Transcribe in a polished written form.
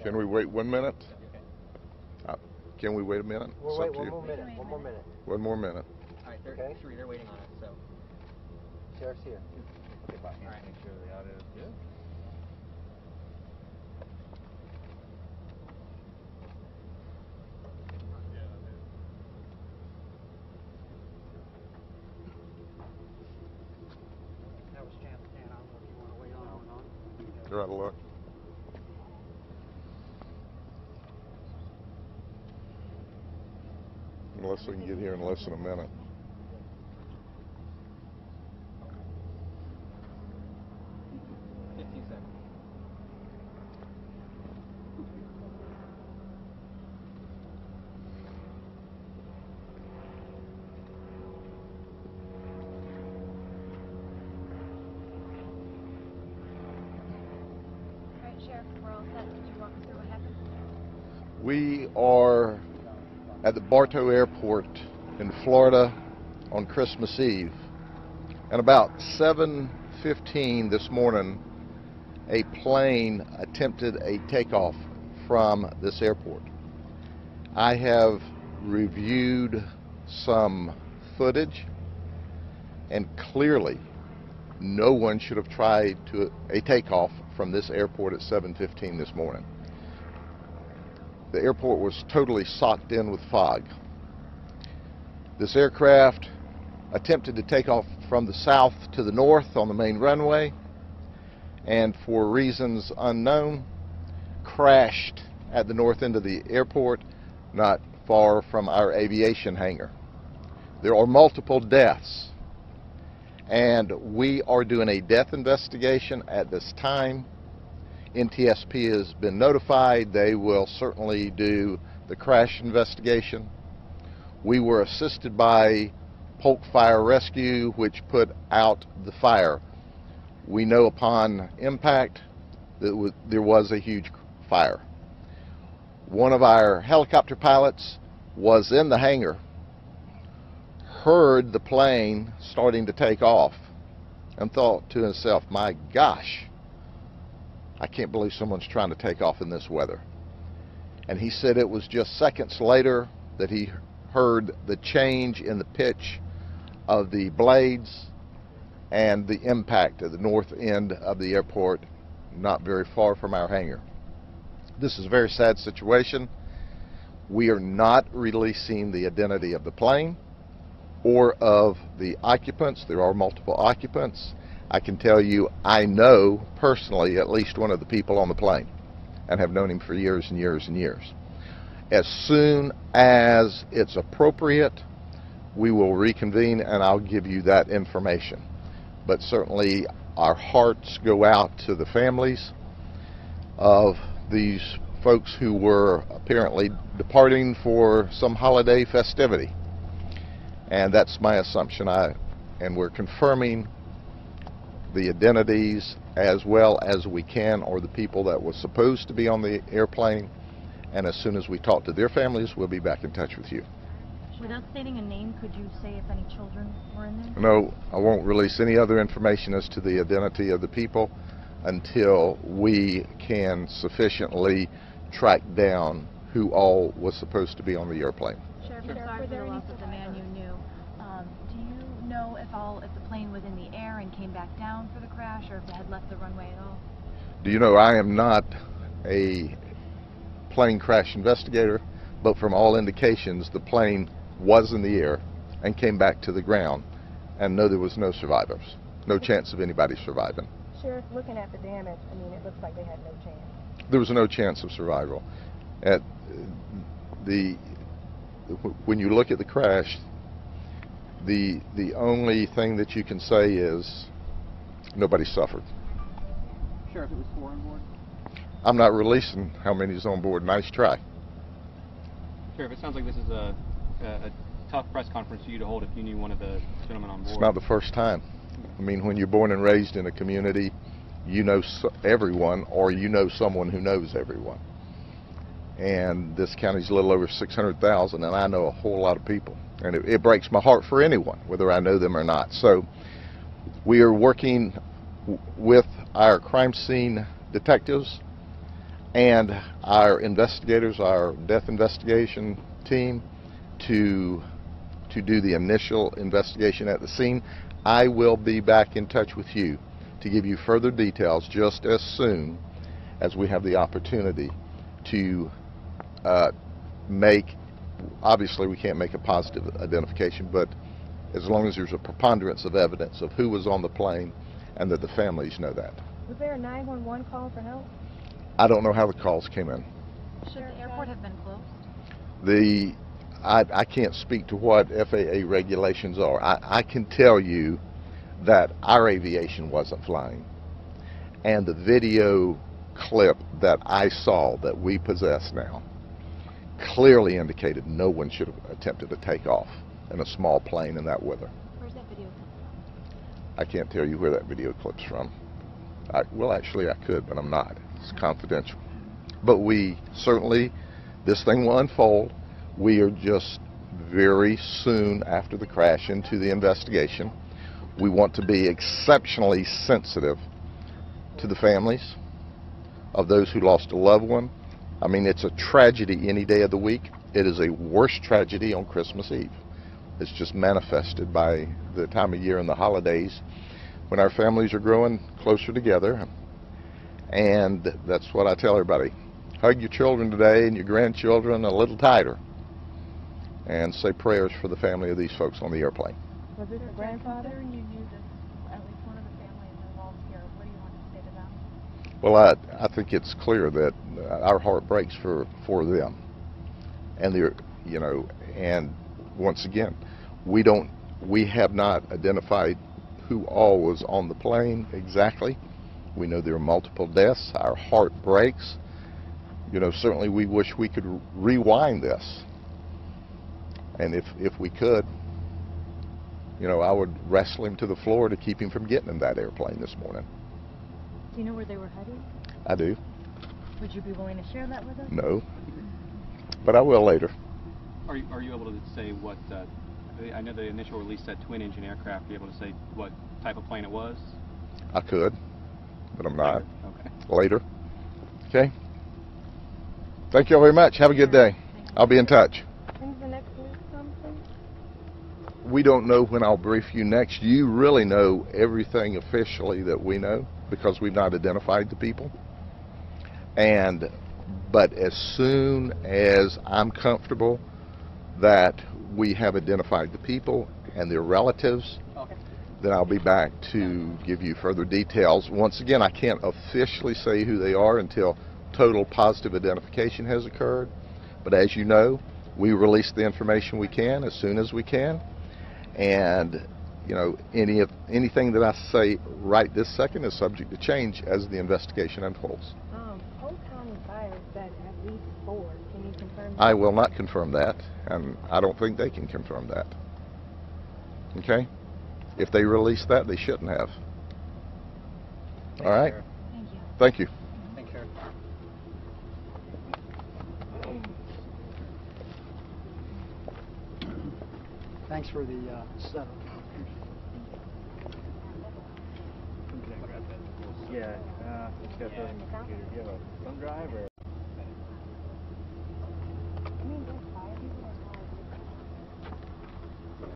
Can we wait 1 minute? Can we wait a minute? We'll wait one more minute. One more minute. One more minute. All right, okay. They're waiting on us, so. Sheriff's here. Okay, bye. All right. Make sure the audio is good. That was channel 10. I don't know if you want to wait on or not. You're out of luck. Unless we can get here in less than a minute. Sheriff, we're all set. Could you walk us through what happened? We are at the Bartow Airport in Florida on Christmas Eve. And about 7:15 this morning, a plane attempted a takeoff from this airport. I have reviewed some footage, and clearly no one should have tried a takeoff from this airport at 7:15 this morning. The airport was totally socked in with fog. This aircraft attempted to take off from the south to the north on the main runway, and for reasons unknown, crashed at the north end of the airport, not far from our aviation hangar. There are multiple deaths, and we are doing a death investigation at this time. NTSP has been notified. They will certainly do the crash investigation. We were assisted by Polk Fire Rescue, which put out the fire. We know upon impact that there was a huge fire. One of our helicopter pilots was in the hangar, heard the plane starting to take off, and thought to himself, my gosh, I can't believe someone's trying to take off in this weather. And he said it was just seconds later that he heard the change in the pitch of the blades and the impact at the north end of the airport, not very far from our hangar. This is a very sad situation. We are not releasing the identity of the plane or of the occupants. There are multiple occupants. I can tell you, I know personally at least one of the people on the plane and have known him for years and years and years. As soon as it's appropriate, we will reconvene and I'll give you that information. But certainly our hearts go out to the families of these folks who were apparently departing for some holiday festivity. And that's my assumption. And we're confirming the identities as well as we can, or the people that were supposed to be on the airplane. And as soon as we talk to their families, we'll be back in touch with you. Without stating a name, could you say if any children were in there? No, I won't release any other information as to the identity of the people until we can sufficiently track down who all was supposed to be on the airplane. Sheriff, sorry for the loss of the man you knew. Do you know if the plane was in the air and came back down for the crash, or if it had left the runway at all? Do you know, I am not a plane crash investigator, but from all indications the plane was in the air and came back to the ground, and no, there was no survivors. No chance of anybody surviving. Sheriff, looking at the damage, I mean, it looks like they had no chance. There was no chance of survival. When you look at the crash, the only thing that you can say is nobody suffered. Sheriff, it was 4 on board? I'm not releasing how many's on board. Nice try. Sheriff, it sounds like this is a tough press conference for you to hold if you knew one of the gentlemen on board. It's not the first time. I mean, when you're born and raised in a community, you know everyone, or you know someone who knows everyone. And this county's a little over 600,000, and I know a whole lot of people. And it breaks my heart for anyone, whether I know them or not. So we are working with our crime scene detectives. and our investigators, our death investigation team, to do the initial investigation at the scene. I will be back in touch with you to give you further details just as soon as we have the opportunity to make, obviously we can't make a positive identification, but as long as there's a preponderance of evidence of who was on the plane and that the families know that. Was there a 911 call for help? I don't know how the calls came in. Should the airport have been closed? I can't speak to what FAA regulations are. I can tell you that our aviation wasn't flying, and the video clip that I saw that we possess now clearly indicated no one should have attempted to take off in a small plane in that weather. Where's that video come from? I can't tell you where that video clip's from. Well, actually I could, but I'm not. It's confidential. But we certainly, this thing will unfold. We are just very soon after the crash into the investigation. We want to be exceptionally sensitive to the families of those who lost a loved one. I mean, it's a tragedy any day of the week. It is a worse tragedy on Christmas Eve. It's just manifested by the time of year and the holidays when our families are growing closer together. And that's what I tell everybody. Hug your children today and your grandchildren a little tighter. And say prayers for the family of these folks on the airplane. Was this a grandfather? Considering you knew this, at least one of the families involved here, what do you want to say to them? Well, I think it's clear that our heart breaks for them. And they're, you know, and once again, we have not identified who all was on the plane exactly. We know there are multiple deaths. Our heart breaks. You know, certainly we wish we could rewind this. And if we could, you know, I would wrestle him to the floor to keep him from getting in that airplane this morning. Do you know where they were heading? I do. Would you be willing to share that with us? No. But I will later. Are you able to say what, I know the initial release said twin-engine aircraft. Are you able to say what type of plane it was? I could, but I'm not. Okay. Later. Okay? Thank you all very much. Have a good day. I'll be in touch. When's the next news conference? We don't know when I'll brief you next. You really know everything officially that we know because we've not identified the people. But as soon as I'm comfortable that we have identified the people and their relatives, Okay. then I'll be back to give you further details. Once again, I can't officially say who they are until total positive identification has occurred. But as you know, we release the information we can as soon as we can. And you know, anything that I say right this second is subject to change as the investigation unfolds. Polk County Fire said at least 4. Can you confirm that? I will not confirm that, and I don't think they can confirm that. Okay? If they released that, they shouldn't have. All right? Thank you. Thank you. Thanks, Sheriff. Thanks for the setup. Yeah, it's got the computer. Do you have a thumb drive or?